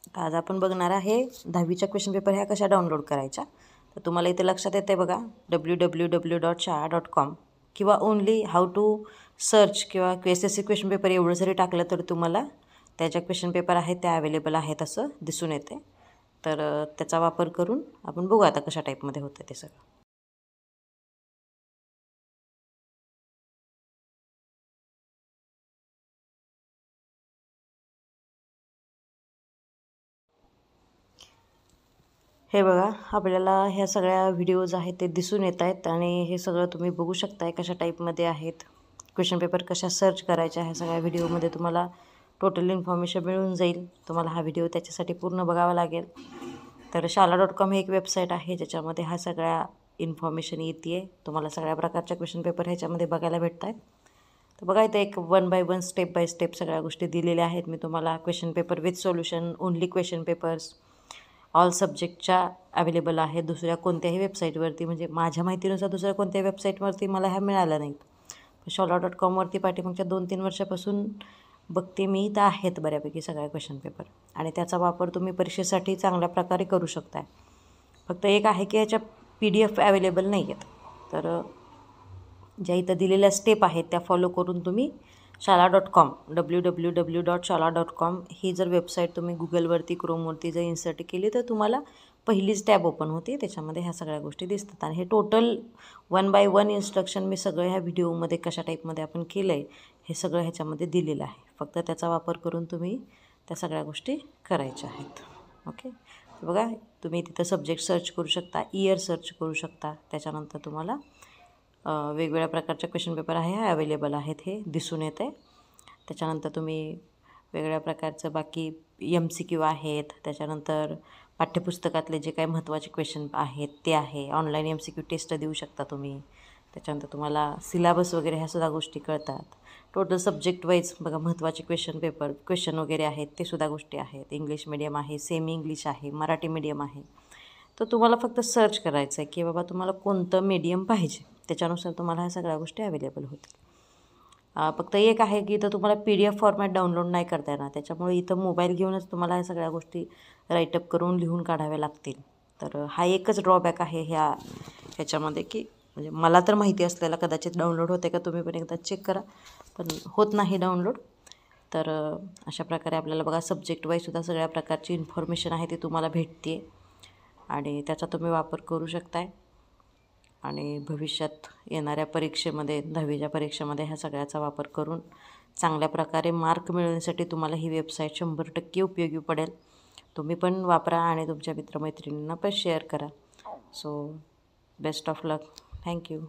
आज आपण बघणार आहे 10वीच्या क्वेश्चन पेपर ह्या कशा डाउनलोड करायच्या. तर तुम्हाला इथे लक्षात येते बघा www.shala.com किंवा ओनली हाऊ टू सर्च किंवा SSC क्वेश्चन पेपर एवढं जरी टाकलं तर तुम्हाला त्याच्या क्वेश्चन पेपर आहेत त्या अवेलेबल आहेत असं दिसून येते. तर त्याचा वापर करून आपण बघू आता कशा टाईपमध्ये होतं ते सगळं. हे बघा आपल्याला ह्या सगळ्या व्हिडिओज आहेत ते दिसून येत आहेत आणि हे सगळं तुम्ही बघू शकताय कशा टाईपमध्ये आहेत. क्वेश्चन पेपर कशा सर्च करायच्या ह्या सगळ्या व्हिडिओमध्ये तुम्हाला टोटल इन्फॉर्मेशन मिळून जाईल. तुम्हाला हा व्हिडिओ त्याच्यासाठी पूर्ण बघावा लागेल. तर shala.com ही एक वेबसाईट आहे ज्याच्यामध्ये ह्या सगळ्या इन्फॉर्मेशन येते आहे. तुम्हाला सगळ्या प्रकारच्या क्वेश्चन पेपर ह्याच्यामध्ये बघायला भेटत आहेत. तर बघा इथे एक 1 बाय 1 स्टेप बाय स्टेप सगळ्या गोष्टी दिलेल्या आहेत. मी तुम्हाला question paper with solution, only question papers, all सब्जेक्टच्या अवेलेबल आहे. दुसऱ्या कोणत्याही वेबसाईटवरती म्हणजे माझ्या माहितीनुसार दुसऱ्या कोणत्याही वेबसाईटवरती मला ह्या मिळाल्या नाहीत. shala.com पाठीमागच्या 2-3 वर्षापासून बघते मी तर आहेत बऱ्यापैकी सगळ्या क्वेश्चन पेपर आणि त्याचा वापर तुम्ही परीक्षेसाठी चांगल्या प्रकारे करू शकताय. फक्त एक आहे की ह्याच्या PDF अवेलेबल नाही आहेत. तर ज्या इथं दिलेल्या स्टेप आहेत त्या फॉलो करून तुम्ही shala.com www.shala.com ही जर वेबसाईट तुम्ही गुगलवरती क्रोमवरती जर इन्सर्ट केली तर तुम्हाला पहिलीच टॅब ओपन होते. त्याच्यामध्ये ह्या सगळ्या गोष्टी दिसतात आणि हे टोटल 1 बाय 1 इन्स्ट्रक्शन मी सगळं ह्या व्हिडिओमध्ये कशा टाईपमध्ये आपण केलं आहे हे सगळं ह्याच्यामध्ये दिलेलं आहे. फक्त त्याचा वापर करून तुम्ही त्या सगळ्या गोष्टी करायच्या आहेत. ओके, बघा तुम्ही तिथं सब्जेक्ट सर्च करू शकता, इयर सर्च करू शकता. त्याच्यानंतर तुम्हाला वेगवेगळ्या प्रकारचे क्वेश्चन पेपर आहे हे अवेलेबल आहेत हे दिसून येते. त्याच्यानंतर तुम्ही वेगवेगळ्या प्रकारचं बाकी MCQ आहेत. त्याच्यानंतर पाठ्यपुस्तकातले जे काही महत्त्वाचे क्वेश्चन आहेत ते आहे. ऑनलाईन MCQ टेस्ट देऊ शकता तुम्ही. त्याच्यानंतर तुम्हाला सिलेबस वगैरे ह्या सुद्धा गोष्टी कळतात. टोटल सब्जेक्ट वाईज बघा महत्त्वाचे क्वेश्चन वगैरे आहेत ते सुद्धा गोष्टी आहेत. इंग्लिश मीडियम आहे, सेमी इंग्लिश आहे, मराठी मीडियम आहे. तर तुम्हाला फक्त सर्च करायचं आहे की बाबा तुम्हाला कोणतं मीडियम पाहिजे. त्याच्यानुसार तुम्हाला ह्या सगळ्या गोष्टी अवेलेबल होतील. फक्त एक आहे की इथं तुम्हाला PDF फॉर्मॅट डाउनलोड नाही करता येणार. त्याच्यामुळे इथं मोबाईल घेऊनच तुम्हाला ह्या सगळ्या गोष्टी राईटअप करून लिहून काढाव्या लागतील. तर हा एकच ड्रॉबॅक आहे ह्याच्यामध्ये की म्हणजे मला तर माहिती असलेला कदाचित डाउनलोड होते का तुम्ही पण एकदा चेक करा, पण होत नाही डाउनलोड. तर अशा प्रकारे आपल्याला बघा सब्जेक्ट वाईजसुद्धा सगळ्या प्रकारची इन्फॉर्मेशन आहे ती तुम्हाला भेटते आणि त्याचा तुम्ही वापर करू शकताय. आणि भविष्यात येणाऱ्या परीक्षेमध्ये 10वीच्या परीक्षेमध्ये ह्या सगळ्याचा वापर करून चांगल्या प्रकारे मार्क मिळवण्यासाठी तुम्हाला ही वेबसाईट 100% उपयोगी पडेल. तुम्ही पण वापरा आणि तुमच्या मित्रमैत्रिणींना पण शेअर करा. So best of luck. Thank you.